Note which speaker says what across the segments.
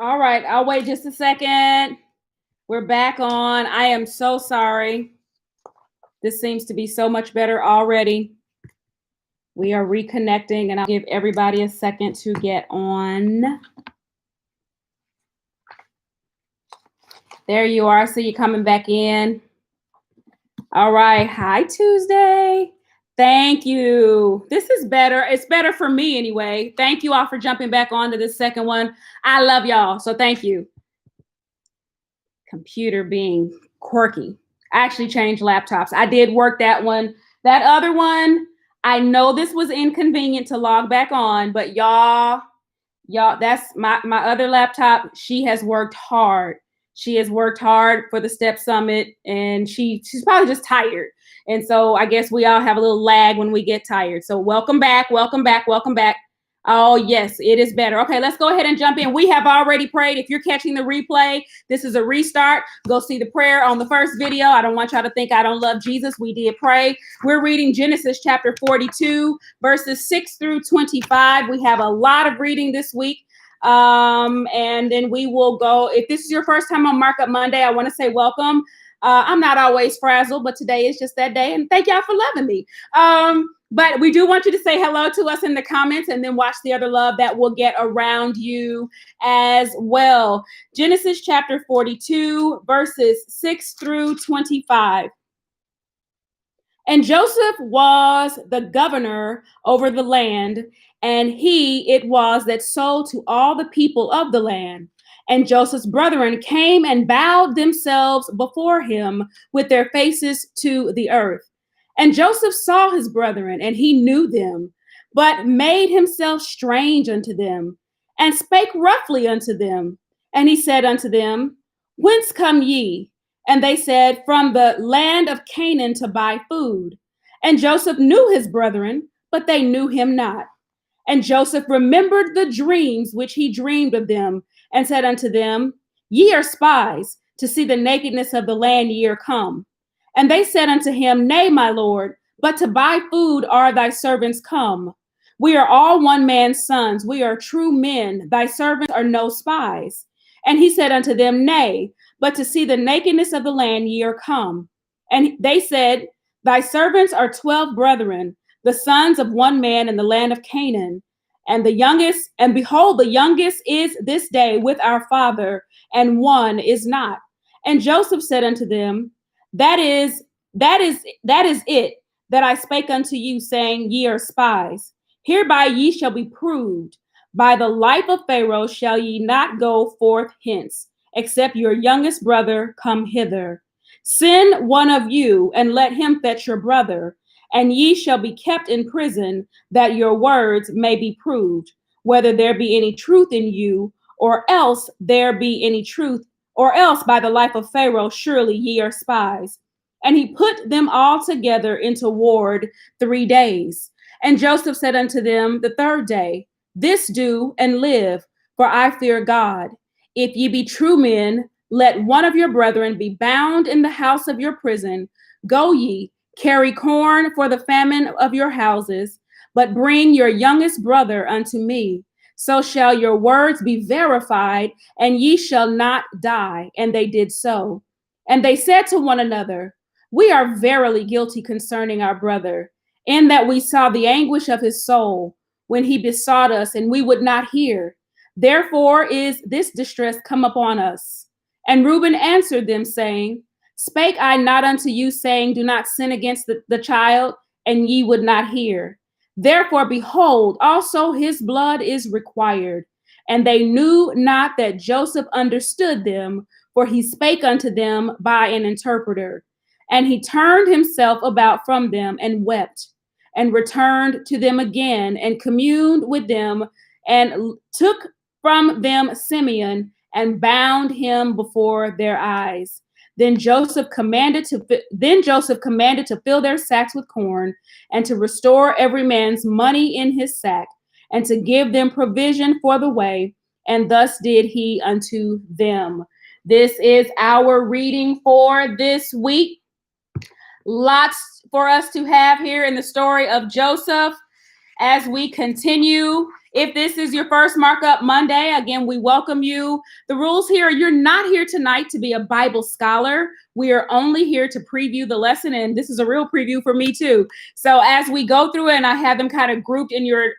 Speaker 1: All right, I'll wait just a second. We're back on. I am so sorry. This seems to be so much better already. We are reconnecting, and I'll give everybody a second to get on. There you are. I see you coming back in. All right. Hi, Tuesday. Thank you. This is better. It's better for me anyway. Thank you all for jumping back onto this second one. I love y'all. So thank you. Computer being quirky. I actually changed laptops. I did work that one. That other one, I know this was inconvenient to log back on, but y'all, that's my other laptop. She has worked hard. She has worked hard for the Step Summit, and she's probably just tired. And so I guess we all have a little lag when we get tired. So welcome back, welcome back, welcome back. Oh, yes, it is better. Okay, let's go ahead and jump in. We have already prayed. If you're catching the replay, this is a restart. Go see the prayer on the first video. I don't want y'all to think I don't love Jesus. We did pray. We're reading Genesis chapter 42, verses 6 through 25. We have a lot of reading this week. And then we will go. If this is your first time on Markup Monday, I want to say welcome. I'm not always frazzled, but today is just that day. And thank y'all for loving me. But we do want you to say hello to us in the comments and then watch the other love that will get around you as well. Genesis chapter 42, verses 6 through 25. And Joseph was the governor over the land, and he it was that sold to all the people of the land. And Joseph's brethren came and bowed themselves before him with their faces to the earth. And Joseph saw his brethren, and he knew them, but made himself strange unto them, and spake roughly unto them. And he said unto them, Whence come ye? And they said, From the land of Canaan to buy food. And Joseph knew his brethren, but they knew him not. And Joseph remembered the dreams which he dreamed of them, and said unto them, Ye are spies, to see the nakedness of the land ye are come. And they said unto him, Nay, my lord, but to buy food are thy servants come. We are all one man's sons. We are true men. Thy servants are no spies. And he said unto them, Nay, but to see the nakedness of the land ye are come. And they said, Thy servants are 12 brethren, the sons of one man in the land of Canaan. And behold, the youngest is this day with our father, and one is not. And Joseph said unto them, That is it that I spake unto you, saying, Ye are spies. Hereby ye shall be proved. By the life of Pharaoh shall ye not go forth hence, except your youngest brother come hither. Send one of you, and let him fetch your brother, and ye shall be kept in prison, that your words may be proved, whether there be any truth in you, or else there be any truth, or else by the life of Pharaoh, surely ye are spies. And he put them all together into ward 3 days. And Joseph said unto them the third day, This do and live, for I fear God. If ye be true men, let one of your brethren be bound in the house of your prison. Go ye, carry corn for the famine of your houses, but bring your youngest brother unto me. So shall your words be verified, and ye shall not die. And they did so. And they said to one another, We are verily guilty concerning our brother, in that we saw the anguish of his soul when he besought us, and we would not hear. Therefore is this distress come upon us. And Reuben answered them, saying, Spake I not unto you, saying, Do not sin against the child, and ye would not hear. Therefore, behold, also his blood is required. And they knew not that Joseph understood them, for he spake unto them by an interpreter. And he turned himself about from them and wept, and returned to them again, and communed with them, and took from them Simeon, and bound him before their eyes. Then Joseph commanded to fill their sacks with corn, and to restore every man's money in his sack, and to give them provision for the way. And thus did he unto them. This is our reading for this week. Lots for us to have here in the story of Joseph. as we continue. If this is your first Markup Monday, again, we welcome you. The rules here, you're not here tonight to be a Bible scholar. We are only here to preview the lesson, and this is a real preview for me too. So as we go through it, and I have them kind of grouped in your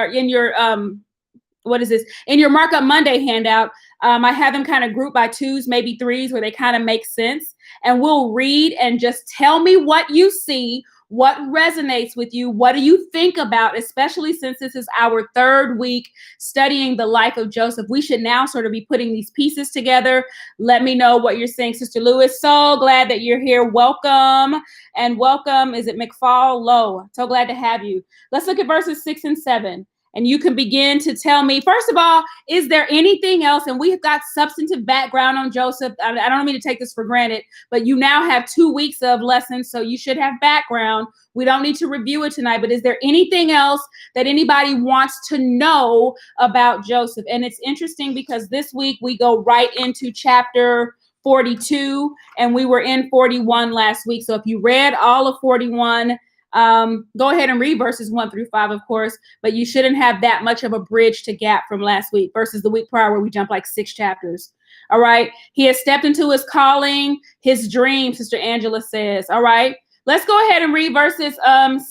Speaker 1: in your Markup Monday handout. I have them kind of grouped by twos, maybe threes, where they kind of make sense. And we'll read and just tell me what you see, what resonates with you, what do you think about, especially since this is our third week studying the life of Joseph. We should now sort of be putting these pieces together. Let me know what you're saying, Sister Lewis. So glad that you're here. Welcome. And welcome. Is it McFall? Low. So glad to have you. Let's look at verses 6 and 7. And you can begin to tell me, first of all, is there anything else? And we've got substantive background on Joseph. I don't mean to take this for granted, but you now have 2 weeks of lessons, so you should have background. We don't need to review it tonight, but is there anything else that anybody wants to know about Joseph? And it's interesting because this week we go right into chapter 42, and we were in 41 last week. So if you read all of 41, go ahead and read verses 1 through 5, of course, but you shouldn't have that much of a bridge to gap from last week versus the week prior where we jumped like 6 chapters. All right. He has stepped into his calling, his dream, Sister Angela says. All right. Let's go ahead and read verses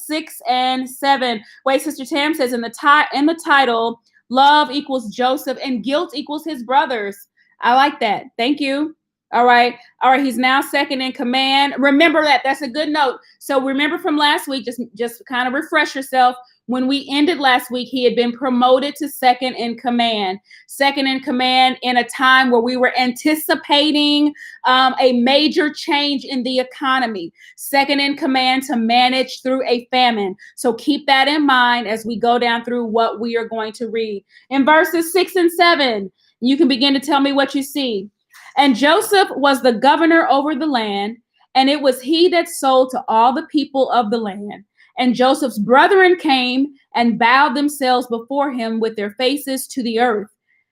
Speaker 1: 6 and 7. Wait, Sister Tam says in the title, love equals Joseph and guilt equals his brothers. I like that. Thank you. All right. He's now second in command. Remember that. That's a good note. So remember from last week, just kind of refresh yourself. When we ended last week, he had been promoted to second in command. Second in command in a time where we were anticipating a major change in the economy. Second in command to manage through a famine. So keep that in mind as we go down through what we are going to read. In verses 6 and 7, you can begin to tell me what you see. And Joseph was the governor over the land, and it was he that sold to all the people of the land. And Joseph's brethren came and bowed themselves before him with their faces to the earth.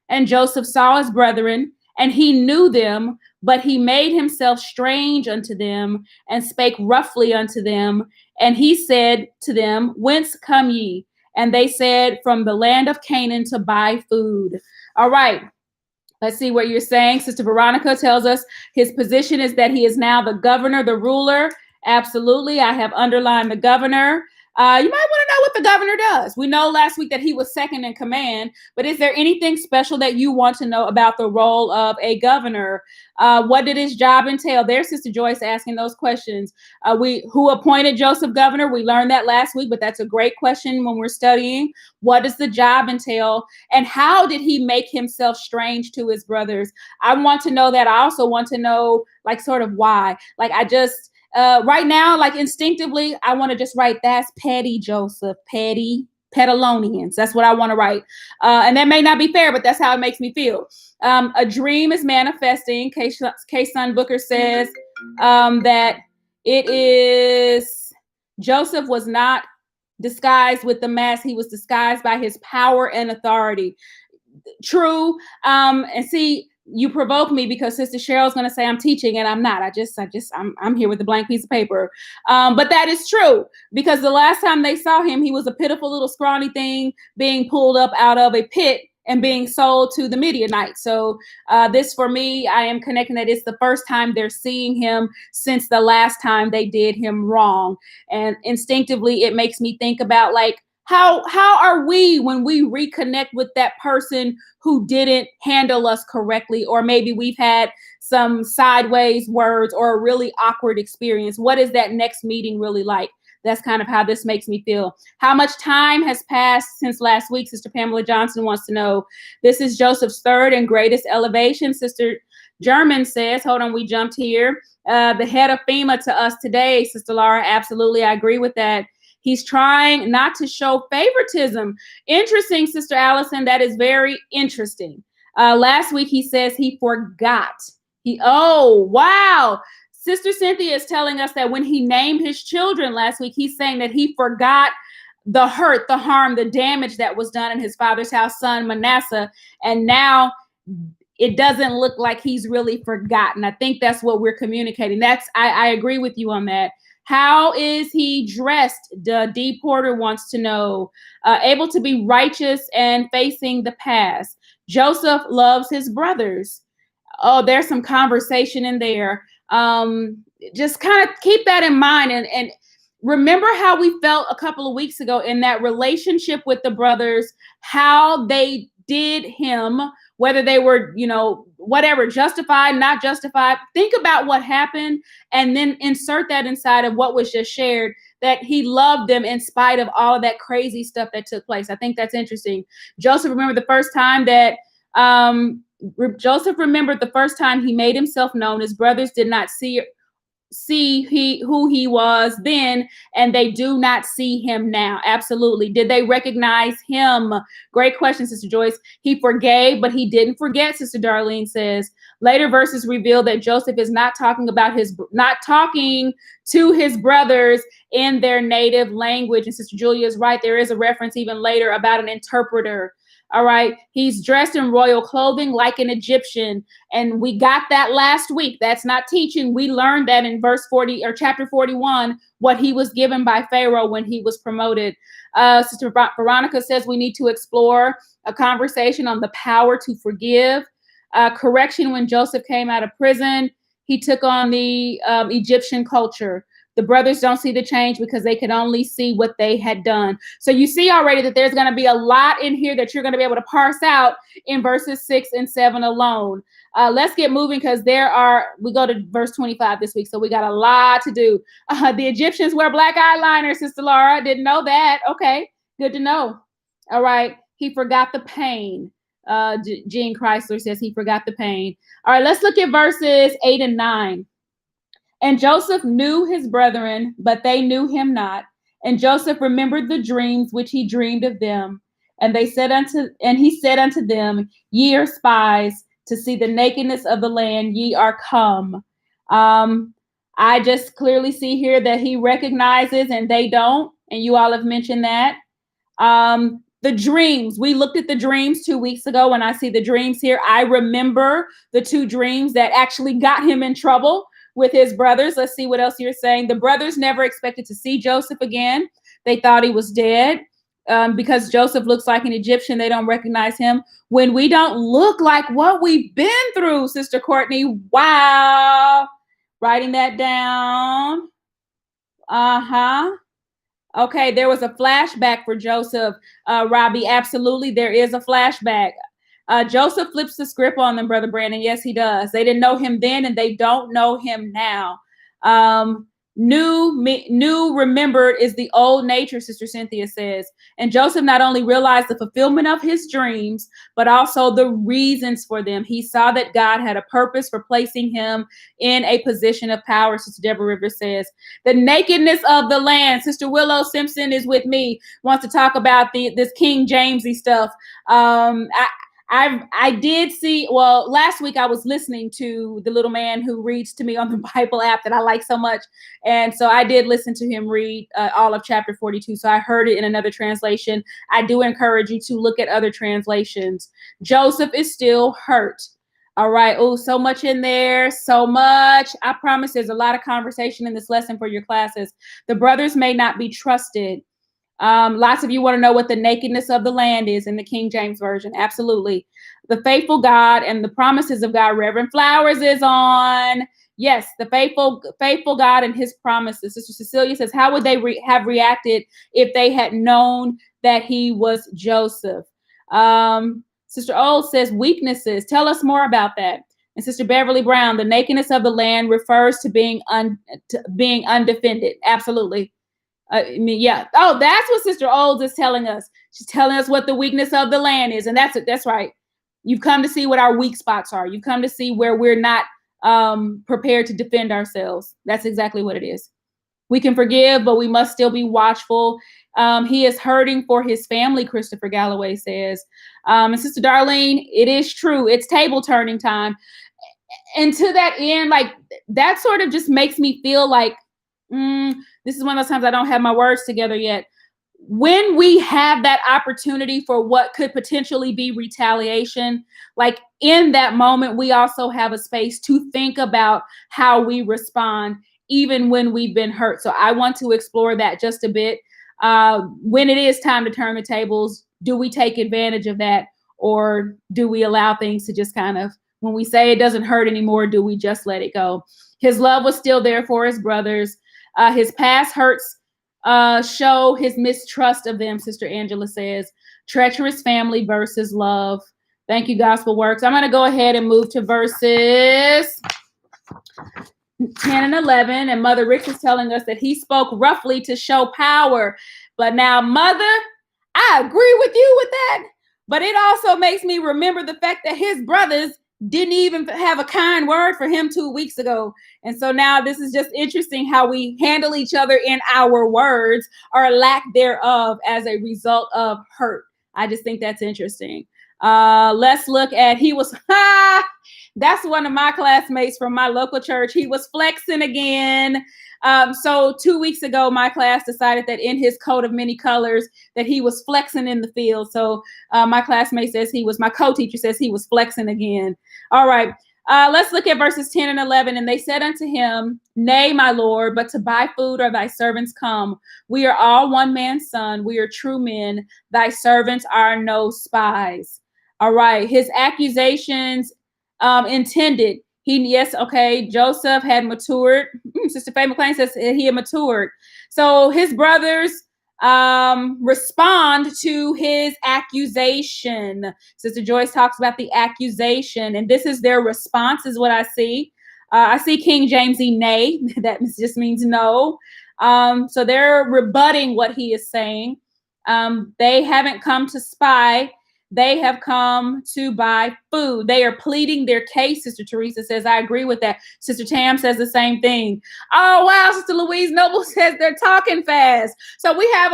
Speaker 1: And Joseph saw his brethren, and he knew them, but he made himself strange unto them and spake roughly unto them. And he said to them, whence come ye? And they said, from the land of Canaan to buy food. All right. Let's see what you're saying. Sister Veronica tells us his position is that he is now the governor, the ruler. Absolutely. I have underlined the governor. You might want to know what the governor does. We know last week that he was second in command, but is there anything special that you want to know about the role of a governor? What did his job entail? There's Sister Joyce asking those questions. Who appointed Joseph governor? We learned that last week, but that's a great question when we're studying. What does the job entail? And how did he make himself strange to his brothers? I want to know that. I also want to know, like, sort of why. Like, right now, like instinctively, I want to just write, that's petty, Joseph, petty, Petalonians. That's what I want to write. And that may not be fair, but that's how it makes me feel. A dream is manifesting. K-Sun Booker says that it is, Joseph was not disguised with the mask. He was disguised by his power and authority. True. And see, you provoke me because Sister Cheryl's going to say I'm teaching and I'm not. I'm here with a blank piece of paper. But that is true because the last time they saw him, he was a pitiful little scrawny thing being pulled up out of a pit and being sold to the Midianites. So this, for me, I am connecting that it's the first time they're seeing him since the last time they did him wrong. And instinctively, it makes me think about, like, how are we when we reconnect with that person who didn't handle us correctly, or maybe we've had some sideways words or a really awkward experience? What is that next meeting really like? That's kind of how this makes me feel. How much time has passed since last week? Sister Pamela Johnson wants to know. This is Joseph's third and greatest elevation. Sister German says, hold on, we jumped here. The head of FEMA to us today, Sister Laura. Absolutely, I agree with that. He's trying not to show favoritism. Interesting, Sister Allison. That is very interesting. Last week, he says he forgot. Oh, wow. Sister Cynthia is telling us that when he named his children last week, he's saying that he forgot the hurt, the harm, the damage that was done in his father's house, son Manasseh. And now it doesn't look like he's really forgotten. I think that's what we're communicating. I agree with you on that. How is he dressed? The D. Porter wants to know. Able to be righteous and facing the past. Joseph loves his brothers. Oh, there's some conversation in there. Just kind of keep that in mind, and remember how we felt a couple of weeks ago in that relationship with the brothers, how they did him, whether they were, whatever, justified, not justified. Think about what happened and then insert that inside of what was just shared, that he loved them in spite of all of that crazy stuff that took place. I think that's interesting. Joseph remembered the first time he made himself known. His brothers did not see who he was then, and they do not see him now. Absolutely. Did they recognize him? Great question, Sister Joyce. He forgave, but he didn't forget, Sister Darlene says. Later verses reveal that Joseph is not talking to his brothers in their native language. And Sister Julia is right. There is a reference even later about an interpreter. All right. He's dressed in royal clothing like an Egyptian. And we got that last week. That's not teaching. We learned that in verse 40 or chapter 41, what he was given by Pharaoh when he was promoted. Sister Veronica says we need to explore a conversation on the power to forgive. Correction: when Joseph came out of prison, he took on the Egyptian culture. The brothers don't see the change because they could only see what they had done. So you see already that there's going to be a lot in here that you're going to be able to parse out in verses 6 and 7 alone. Let's get moving because we go to verse 25 this week. So we got a lot to do. The Egyptians wear black eyeliner, Sister Laura. Didn't know that. Okay, good to know. All right. He forgot the pain. Jean Chrysler says he forgot the pain. All right, let's look at verses 8 and 9. And Joseph knew his brethren, but they knew him not. And Joseph remembered the dreams which he dreamed of them. And he said unto them, Ye are spies to see the nakedness of the land. Ye are come. I just clearly see here that he recognizes and they don't. And you all have mentioned that. The dreams, we looked at the dreams 2 weeks ago. When I see the dreams here, I remember the two dreams that actually got him in trouble with his brothers. Let's see what else you're saying. The brothers never expected to see Joseph again. They thought he was dead. Because Joseph looks like an Egyptian, they don't recognize him. When we don't look like what we've been through, Sister Courtney. Wow. Writing that down. Okay, there was a flashback for Joseph, Robbie. Absolutely, there is a flashback. Joseph flips the script on them, Brother Brandon. Yes, he does. They didn't know him then, and they don't know him now. New remembered is the old nature, Sister Cynthia says. And Joseph not only realized the fulfillment of his dreams, but also the reasons for them. He saw that God had a purpose for placing him in a position of power, Sister Deborah Rivers says. The nakedness of the land. Sister Willow Simpson is with me, wants to talk about this King Jamesy stuff. I did see, well, last week I was listening to the little man who reads to me on the Bible app that I like so much. And so I did listen to him read all of chapter 42. So I heard it in another translation. I do encourage you to look at other translations. Joseph is still hurt. All right. Oh, so much in there. So much. I promise there's a lot of conversation in this lesson for your classes. The brothers may not be trusted. Lots of you want to know what the nakedness of the land is in the King James Version. Absolutely. The faithful God and the promises of God. Reverend Flowers is on. Yes, the faithful God and his promises. Sister Cecilia says, how would they have reacted if they had known that he was Joseph? Sister Old says, weaknesses. Tell us more about that. And Sister Beverly Brown, the nakedness of the land refers to being undefended. Absolutely. Yeah. Oh, that's what Sister Olds is telling us. She's telling us what the weakness of the land is. And that's it. That's right. You've come to see what our weak spots are. You've come to see where we're not prepared to defend ourselves. That's exactly what it is. We can forgive, but we must still be watchful. He is hurting for his family, Christopher Galloway says. And Sister Darlene, it is true. It's table turning time. And to that end, like, that sort of just makes me feel like, this is one of those times I don't have my words together yet. When we have that opportunity for what could potentially be retaliation, like in that moment, we also have a space to think about how we respond even when we've been hurt. So I want to explore that just a bit. When it is time to turn the tables, do we take advantage of that, or do we allow things to just kind of, when we say it doesn't hurt anymore, do we just let it go? His love was still there for his brothers. His past hurts show his mistrust of them, Sister Angela says. Treacherous family versus love. Thank you, Gospel Works. I'm going to go ahead and move to verses 10 and 11. And Mother Ricks is telling us that he spoke roughly to show power. But now, Mother, I agree with you with that. But it also makes me remember the fact that his brothers didn't even have a kind word for him 2 weeks ago. And so now this is just interesting how we handle each other in our words or lack thereof as a result of hurt. I just think that's interesting. Let's look at, that's one of my classmates from my local church. He was flexing again. So 2 weeks ago, my class decided that in his coat of many colors, that he was flexing in the field. So my classmate says my co-teacher says he was flexing again. All right. Let's look at verses 10 and 11. And they said unto him, Nay, my Lord, but to buy food are thy servants come. We are all one man's son. We are true men. Thy servants are no spies. All right. His accusations intended. Joseph had matured. Sister Faye McLean says he had matured. So his brothers respond to his accusation. Sister Joyce talks about the accusation, and this is their response, is what I see. I see King James nay. That just means no. So they're rebutting what he is saying. They haven't come to spy. They have come to buy food. They are pleading their case, Sister Teresa says. I agree with that. Sister Tam says the same thing. Oh, wow. Sister Louise Noble says they're talking fast. So we have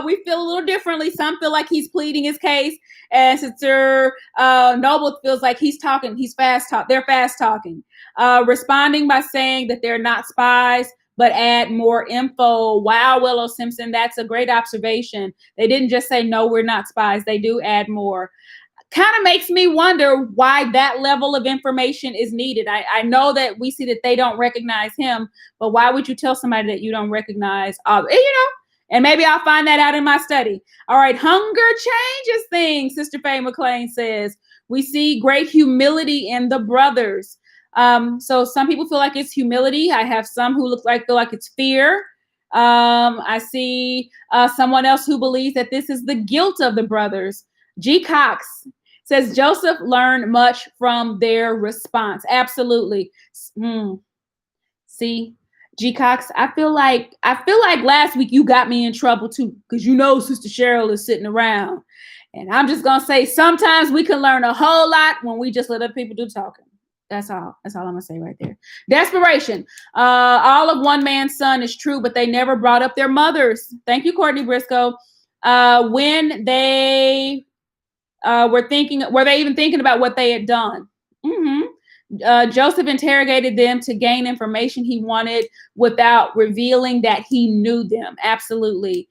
Speaker 1: we feel a little differently. Some feel like he's pleading his case. And Sister Noble feels like he's talking. They're fast talking. Responding by saying that they're not spies, but add more info. Wow, Willow Simpson, that's a great observation. They didn't just say, no, we're not spies. They do add more. Kind of makes me wonder why that level of information is needed. I know that we see that they don't recognize him, but why would you tell somebody that you don't recognize? And maybe I'll find that out in my study. All right, hunger changes things, Sister Faye McLean says. We see great humility in the brothers. So some people feel like it's humility. I have some who feel like it's fear. I see someone else who believes that this is the guilt of the brothers. G. Cox says Joseph learned much from their response. Absolutely. See, G. Cox, I feel like last week you got me in trouble too, because Sister Cheryl is sitting around. And I'm just gonna say sometimes we can learn a whole lot when we just let other people do talking. That's all I'm going to say right there. Desperation. All of one man's son is true, but they never brought up their mothers. Thank you, Courtney Briscoe. When they were they even thinking about what they had done? Joseph interrogated them to gain information he wanted without revealing that he knew them. Absolutely.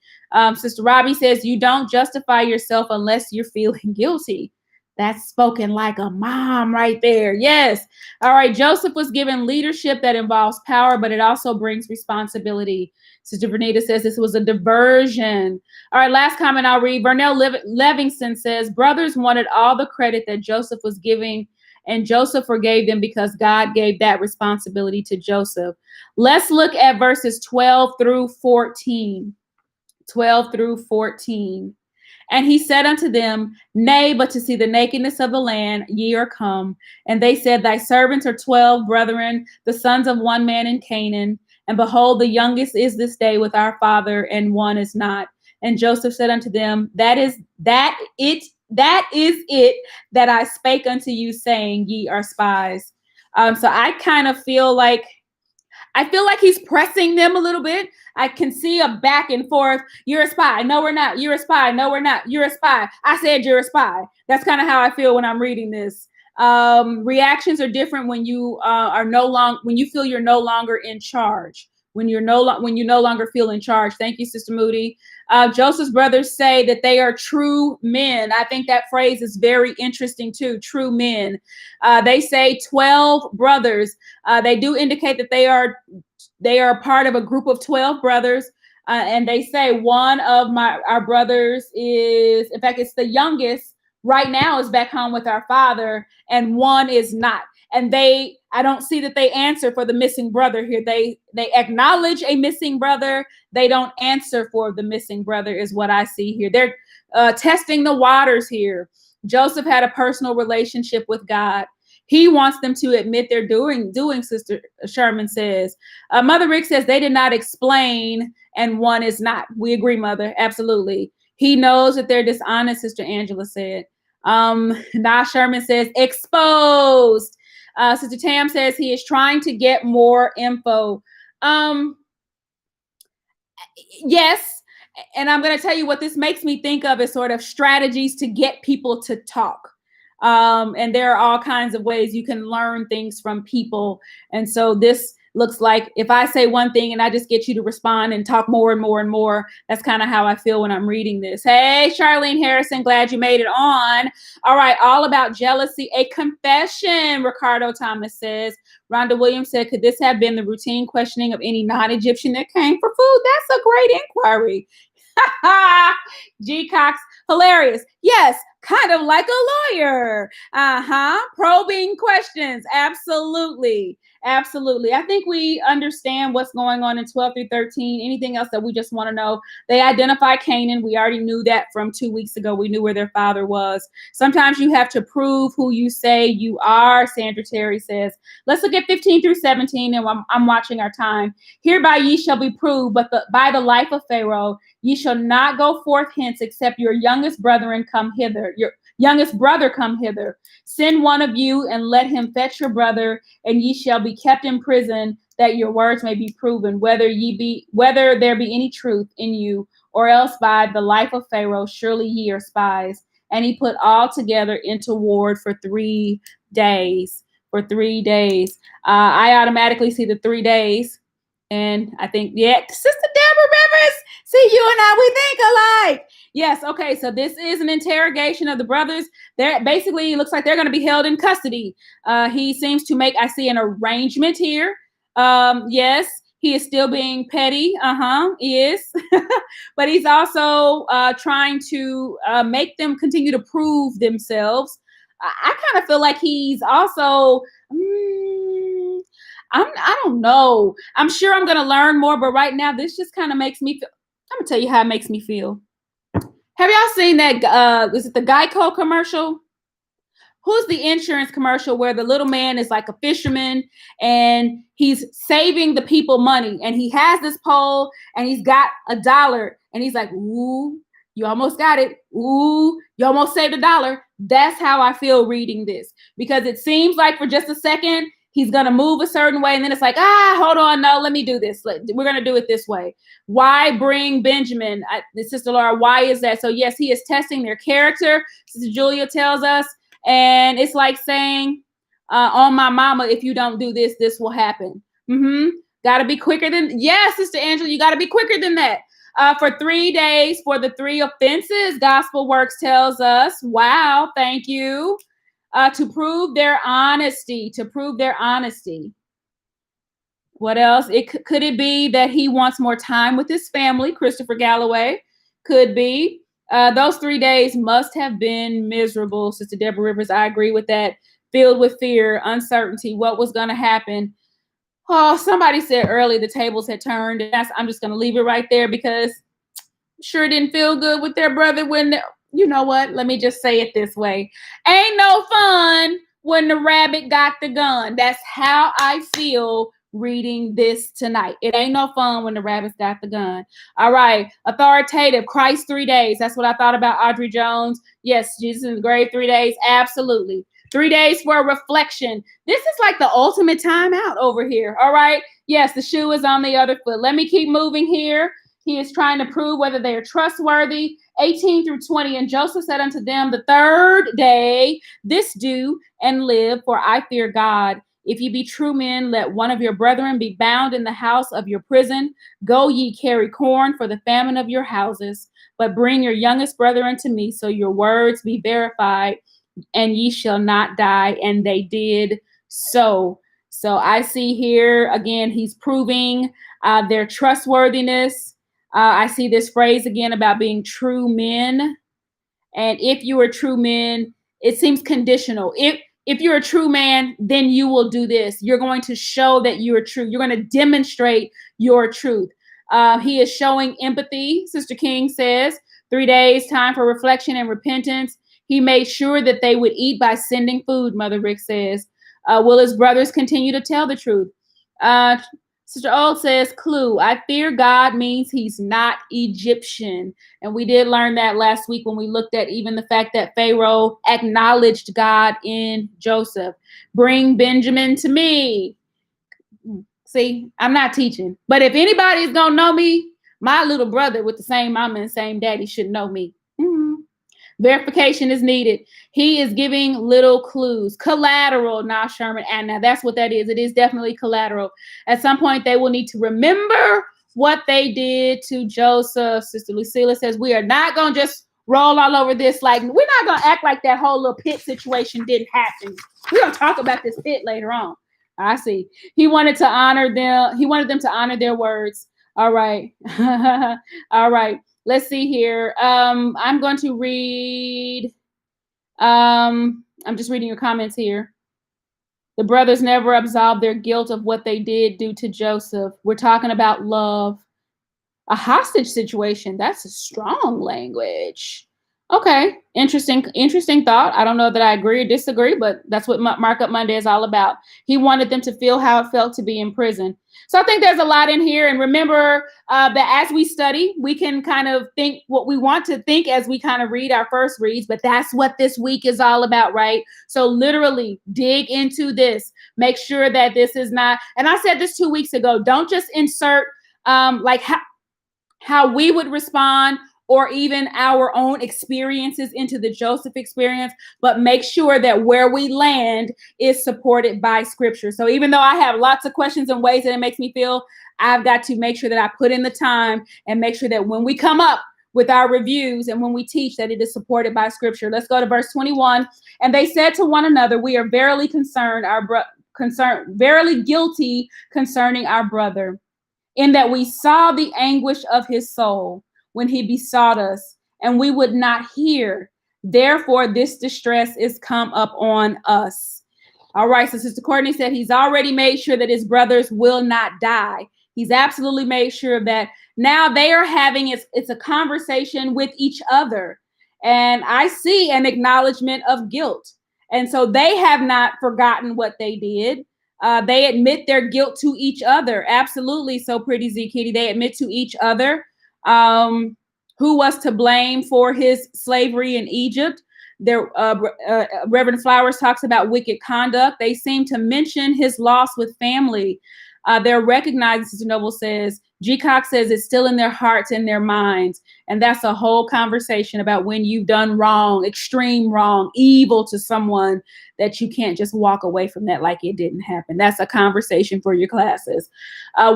Speaker 1: Sister Robbie says, you don't justify yourself unless you're feeling guilty. That's spoken like a mom right there. Yes. All right. Joseph was given leadership that involves power, but it also brings responsibility. Sister Vernita says this was a diversion. All right. Last comment I'll read. Vernell Levingston says, brothers wanted all the credit that Joseph was giving, and Joseph forgave them because God gave that responsibility to Joseph. Let's look at verses 12 through 14. 12 through 14. And he said unto them, Nay, but to see the nakedness of the land ye are come. And they said, Thy servants are 12 brethren, the sons of one man in Canaan. And behold, the youngest is this day with our father, and one is not. And Joseph said unto them, That is it that I spake unto you, saying, Ye are spies. So I kind of feel like he's pressing them a little bit. I can see a back and forth. You're a spy. No, we're not. You're a spy. No, we're not. You're a spy. I said you're a spy. That's kind of how I feel when I'm reading this. Reactions are different when you when you feel you're no longer in charge. When you no longer feel in charge. Thank you, Sister Moody. Joseph's brothers say that they are true men. I think that phrase is very interesting too. True men. They say 12 brothers. They do indicate that they are they are part of a group of 12 brothers. And they say one of our brothers is, in fact, it's the youngest right now is back home with our father, and one is not. And I don't see that they answer for the missing brother here. They acknowledge a missing brother. They don't answer for the missing brother is what I see here. They're testing the waters here. Joseph had a personal relationship with God. He wants them to admit they're doing, Sister Sherman says. Mother Rick says they did not explain, and one is not. We agree, Mother. Absolutely. He knows that they're dishonest, Sister Angela said. Nah Sherman says exposed. Sister Tam says he is trying to get more info. Yes. And I'm going to tell you what this makes me think of is sort of strategies to get people to talk. And there are all kinds of ways you can learn things from people. And so this looks like if I say one thing and I just get you to respond and talk more and more and more, that's kind of how I feel when I'm reading this. Hey, Charlene Harrison, glad you made it on. All right, all about jealousy, a confession, Ricardo Thomas says. Rhonda Williams said, could this have been the routine questioning of any non-Egyptian that came for food? That's a great inquiry. G. Cox, hilarious. Yes, kind of like a lawyer. Probing questions. Absolutely. Absolutely. I think we understand what's going on in 12 through 13. Anything else that we just want to know? They identify Canaan. We already knew that from 2 weeks ago. We knew where their father was. Sometimes you have to prove who you say you are, Sandra Terry says. Let's look at 15 through 17, and I'm watching our time. Hereby ye shall be proved, but by the life of Pharaoh, ye shall not go forth hence, except your youngest brethren come hither. Your youngest brother come hither. Send one of you and let him fetch your brother, and ye shall be kept in prison, that your words may be proven, whether there be any truth in you, or else by the life of Pharaoh, surely ye are spies. And he put all together into ward for 3 days. For 3 days. I automatically see the 3 days. And I think, yeah, Sister Deborah Rivers, see, you and I, we think alike. Yes, okay, so this is an interrogation of the brothers. They're basically, it looks like they're going to be held in custody. He seems to make, I see an arrangement here. Yes, he is still being petty. He is. But he's also trying to make them continue to prove themselves. I kind of feel like he's also... I don't know. I'm sure I'm going to learn more, but right now this just kind of makes me feel. I'm going to tell you how it makes me feel. Have y'all seen that? Was it the Geico commercial? Who's the insurance commercial where the little man is like a fisherman and he's saving the people money, and he has this pole and he's got $1 and he's like, ooh, you almost got it. Ooh, you almost saved $1. That's how I feel reading this, because it seems like for just a second, he's going to move a certain way. And then it's like, hold on. No, let me do this. We're going to do it this way. Why bring Benjamin? Sister Laura, why is that? So yes, he is testing their character. Sister Julia tells us. And it's like saying, on my mama, if you don't do this, this will happen. Got to be quicker than, yes, Sister Angela, you got to be quicker than that. For 3 days for the 3 offenses, Gospel Works tells us. Wow, thank you. To prove their honesty, What else? Could it be that he wants more time with his family? Christopher Galloway. Could be. Those 3 days must have been miserable, Sister Deborah Rivers. I agree with that. Filled with fear, uncertainty, what was going to happen. Oh, somebody said earlier the tables had turned. I'm just going to leave it right there, because sure didn't feel good with their brother when... You know what? Let me just say it this way. Ain't no fun when the rabbit got the gun. That's how I feel reading this tonight. It ain't no fun when the rabbit's got the gun. All right. Authoritative. Christ 3 days. That's what I thought about Audrey Jones. Yes, Jesus in the grave 3 days. Absolutely. 3 days for reflection. This is like the ultimate timeout over here. All right. Yes, the shoe is on the other foot. Let me keep moving here. He is trying to prove whether they are trustworthy. 18 through 20. And Joseph said unto them, the 3rd day, this do and live, for I fear God. If ye be true men, let one of your brethren be bound in the house of your prison. Go ye carry corn for the famine of your houses, but bring your youngest brother unto me, so your words be verified, and ye shall not die. And they did so. So I see here again, he's proving their trustworthiness. I see this phrase again about being true men. And if you are true men, it seems conditional. If you're a true man, then you will do this. You're going to show that you are true. You're going to demonstrate your truth. He is showing empathy. Sister King says 3 days time for reflection and repentance. He made sure that they would eat by sending food. Mother Rick says, will his brothers continue to tell the truth? Uh, Sister Old says, clue, I fear God means he's not Egyptian. And we did learn that last week when we looked at even the fact that Pharaoh acknowledged God in Joseph. Bring Benjamin to me. See, I'm not teaching. But if anybody's going to know me, my little brother with the same mama and same daddy should know me. Mm-hmm. Verification is needed. He is giving little clues. Collateral, now Sherman. And now that's what that is. It is definitely collateral. At some point, they will need to remember what they did to Joseph. Sister Lucilla says, we are not going to just roll all over this. Like, we're not going to act like that whole little pit situation didn't happen. We're going to talk about this pit later on. I see. He wanted to honor them. He wanted them to honor their words. All right. All right. Let's see here. I'm going to read. I'm just reading your comments here. The brothers never absolved their guilt of what they did do to Joseph. We're talking about love. A hostage situation. That's a strong language. Okay. Interesting thought. I don't know that I agree or disagree, but that's what Markup Monday is all about. He wanted them to feel how it felt to be in prison. So I think there's a lot in here. And remember that as we study, we can kind of think what we want to think as we kind of read our first reads, but that's what this week is all about, right? So literally dig into this. Make sure that this is not, and I said this 2 weeks ago, don't just insert like how we would respond or even our own experiences into the Joseph experience, but make sure that where we land is supported by scripture. So even though I have lots of questions and ways that it makes me feel, I've got to make sure that I put in the time and make sure that when we come up with our reviews and when we teach that it is supported by scripture. Let's go to verse 21. And they said to one another, we are verily verily guilty concerning our brother, in that we saw the anguish of his soul when he besought us, and we would not hear. Therefore, this distress is come up on us. All right, so Sister Courtney said he's already made sure that his brothers will not die. He's absolutely made sure of that. Now they are having, it's a conversation with each other. And I see an acknowledgement of guilt. And so they have not forgotten what they did. They admit their guilt to each other. Absolutely. So pretty, Z Kitty. They admit to each other who was to blame for his slavery in Egypt. Reverend Flowers talks about wicked conduct. They seem to mention his loss with family. They're recognizing, Sister Noble says, G. Cox says it's still in their hearts and their minds. And that's a whole conversation about when you've done wrong, extreme wrong, evil to someone, that you can't just walk away from that like it didn't happen. That's a conversation for your classes.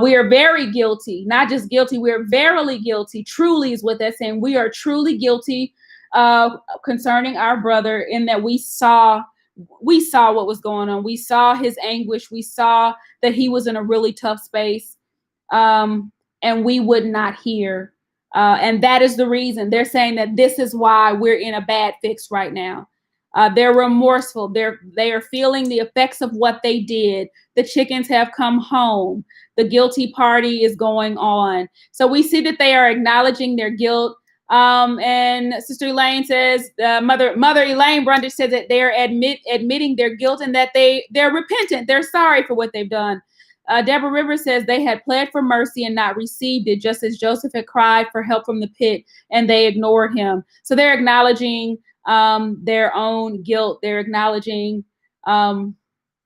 Speaker 1: We are very guilty, not just guilty, we are verily guilty. Truly is what that's saying. We are truly guilty concerning our brother, in that we saw what was going on. We saw his anguish. We saw that he was in a really tough space. And we would not hear. And that is the reason. They're saying that this is why we're in a bad fix right now. They're remorseful. They are feeling the effects of what they did. The chickens have come home. The guilty party is going on. So we see that they are acknowledging their guilt. And Sister Elaine says, Mother Elaine Brundage says that they're admitting their guilt and that they're repentant. They're sorry for what they've done. Deborah Rivers says they had pled for mercy and not received it, just as Joseph had cried for help from the pit and they ignored him. So they're acknowledging their own guilt. They're acknowledging that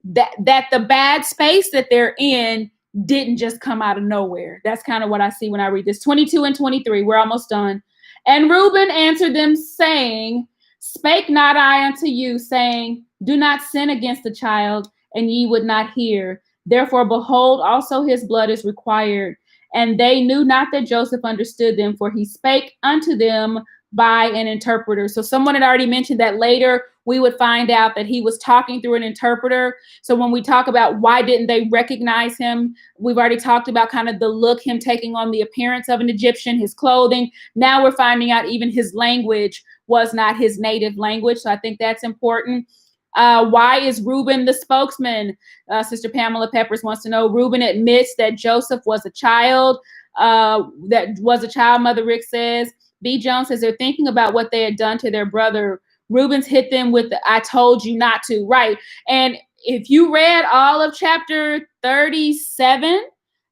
Speaker 1: the bad space that they're in didn't just come out of nowhere. That's kind of what I see when I read this. 22 and 23, we're almost done. And Reuben answered them, saying, spake not I unto you, saying, do not sin against the child, and ye would not hear. Therefore, behold, also his blood is required. And they knew not that Joseph understood them, for he spake unto them by an interpreter. So someone had already mentioned that later we would find out that he was talking through an interpreter. So when we talk about why didn't they recognize him, we've already talked about kind of the look, him taking on the appearance of an Egyptian, his clothing. Now we're finding out even his language was not his native language. So I think that's important. Why is Reuben the spokesman? Sister Pamela Peppers wants to know. Reuben admits that Joseph was a child. Mother Rick says. B. Jones says they're thinking about what they had done to their brother. Reuben's hit them with the "I told you not to." Right. And if you read all of chapter 37,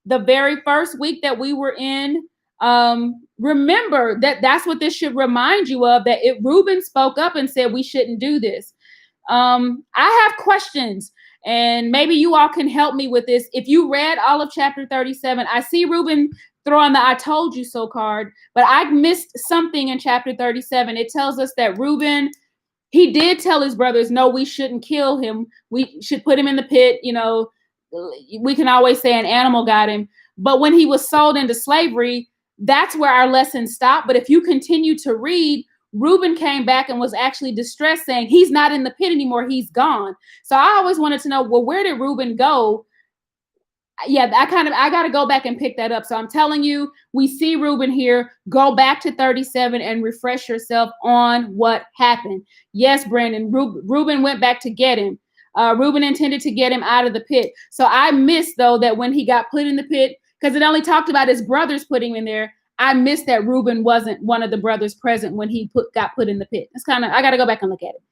Speaker 1: the very first week that we were in, remember that that's what this should remind you of, that Reuben spoke up and said we shouldn't do this. I have questions, and maybe you all can help me with this. If you read all of chapter 37, I see Reuben throwing the "I told you so" card, but I missed something in chapter 37. It tells us that Reuben, he did tell his brothers, no, we shouldn't kill him. We should put him in the pit. You know, we can always say an animal got him. But when he was sold into slavery, that's where our lesson stopped. But if you continue to read, Reuben came back and was actually distressed, saying he's not in the pit anymore. He's gone. So I always wanted to know, well, where did Reuben go? Yeah, I got to go back and pick that up. So I'm telling you, we see Reuben here. Go back to 37 and refresh yourself on what happened. Yes, Brandon, Reuben went back to get him. Reuben intended to get him out of the pit. So I missed, though, that when he got put in the pit, because it only talked about his brothers putting him in there, I missed that Reuben wasn't one of the brothers present when he got put in the pit. It's I got to go back and look at it.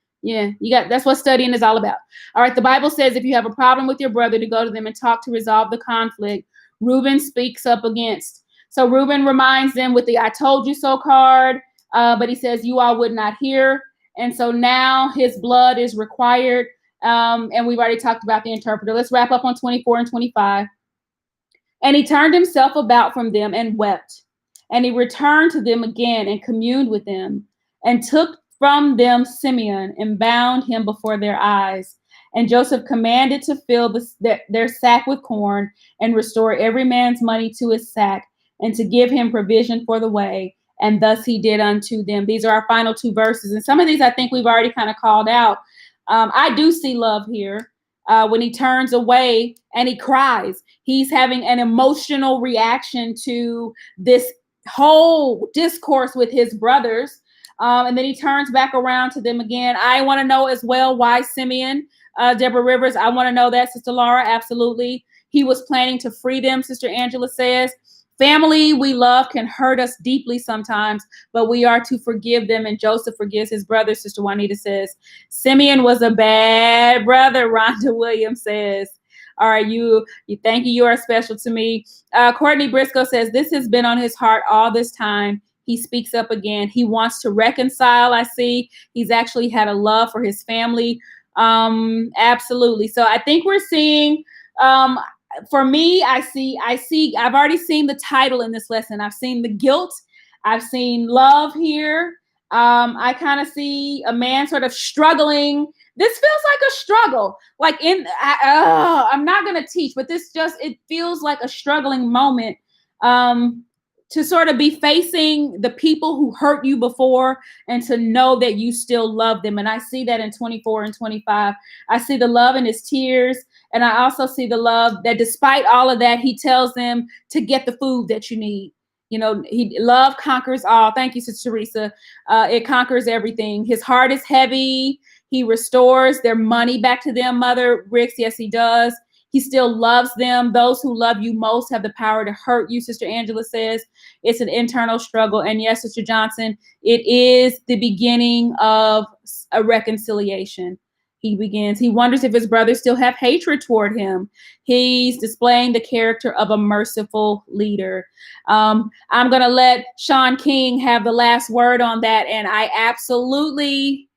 Speaker 1: Yeah, that's what studying is all about. All right, the Bible says if you have a problem with your brother, to go to them and talk to resolve the conflict. Reuben speaks up against. So Reuben reminds them with the "I told you so" card, but he says you all would not hear. And so now his blood is required. And we've already talked about the interpreter. Let's wrap up on 24 and 25. And he turned himself about from them and wept. And he returned to them again and communed with them, and took from them Simeon and bound him before their eyes. And Joseph commanded to fill their sack with corn, and restore every man's money to his sack, and to give him provision for the way. And thus he did unto them. These are our final two verses. And some of these I think we've already kind of called out. I do see love here. When he turns away and he cries, he's having an emotional reaction to this whole discourse with his brothers. And then he turns back around to them again. I want to know as well why Simeon, Deborah Rivers. I want to know that, Sister Laura. Absolutely. He was planning to free them, Sister Angela says. Family we love can hurt us deeply sometimes, but we are to forgive them. And Joseph forgives his brothers, Sister Juanita says. Simeon was a bad brother, Rhonda Williams says. All right, you thank you. You are special to me. Courtney Briscoe says this has been on his heart all this time. He speaks up again. He wants to reconcile. I see he's actually had a love for his family. Absolutely. So I think we're seeing, for me, I've already seen the title in this lesson. I've seen the guilt. I've seen love here. I kind of see a man sort of struggling. This feels like a struggle. Like I'm not going to teach, but it feels like a struggling moment. To sort of be facing the people who hurt you before, and to know that you still love them. And I see that in 24 and 25. I see the love in his tears. And I also see the love that despite all of that, he tells them to get the food that you need. You know, love conquers all. Thank you, Sister Teresa. It conquers everything. His heart is heavy. He restores their money back to them, Mother Ricks. Yes, he does. He still loves them. Those who love you most have the power to hurt you, Sister Angela says. It's an internal struggle. And yes, Sister Johnson, it is the beginning of a reconciliation. He wonders if his brothers still have hatred toward him. He's displaying the character of a merciful leader. I'm going to let Sean King have the last word on that. And I absolutely,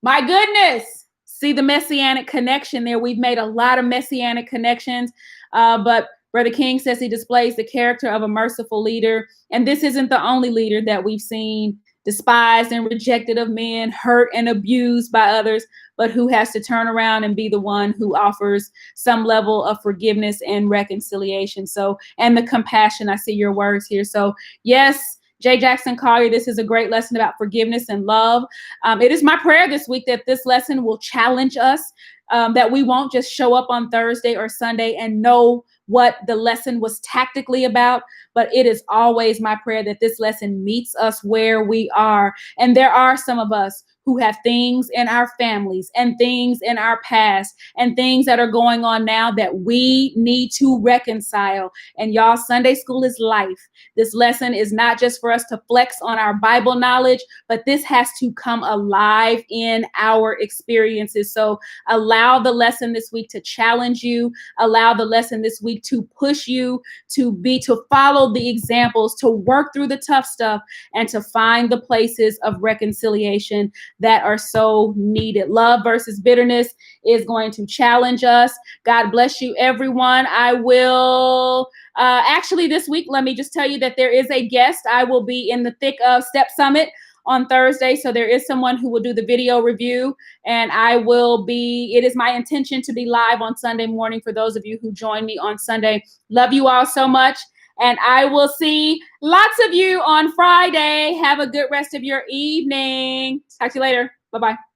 Speaker 1: my goodness, see the messianic connection there. We've made a lot of messianic connections, but Brother King says he displays the character of a merciful leader. And this isn't the only leader that we've seen despised and rejected of men, hurt and abused by others, but who has to turn around and be the one who offers some level of forgiveness and reconciliation. So, and the compassion, I see your words here. So yes, J. Jackson Collier, this is a great lesson about forgiveness and love. It is my prayer this week that this lesson will challenge us, that we won't just show up on Thursday or Sunday and know what the lesson was tactically about, but it is always my prayer that this lesson meets us where we are. And there are some of us who have things in our families and things in our past and things that are going on now that we need to reconcile. And y'all, Sunday school is life. This lesson is not just for us to flex on our Bible knowledge, but this has to come alive in our experiences. So allow the lesson this week to challenge you. Allow the lesson this week to push you to follow the examples, to work through the tough stuff, and to find the places of reconciliation that are so needed. Love versus bitterness is going to challenge us. God bless you, everyone. I will actually this week, let me just tell you that there is a guest. I will be in the thick of Step Summit on Thursday. So there is someone who will do the video review, and it is my intention to be live on Sunday morning for those of you who join me on Sunday. Love you all so much. And I will see lots of you on Friday. Have a good rest of your evening. Talk to you later. Bye-bye.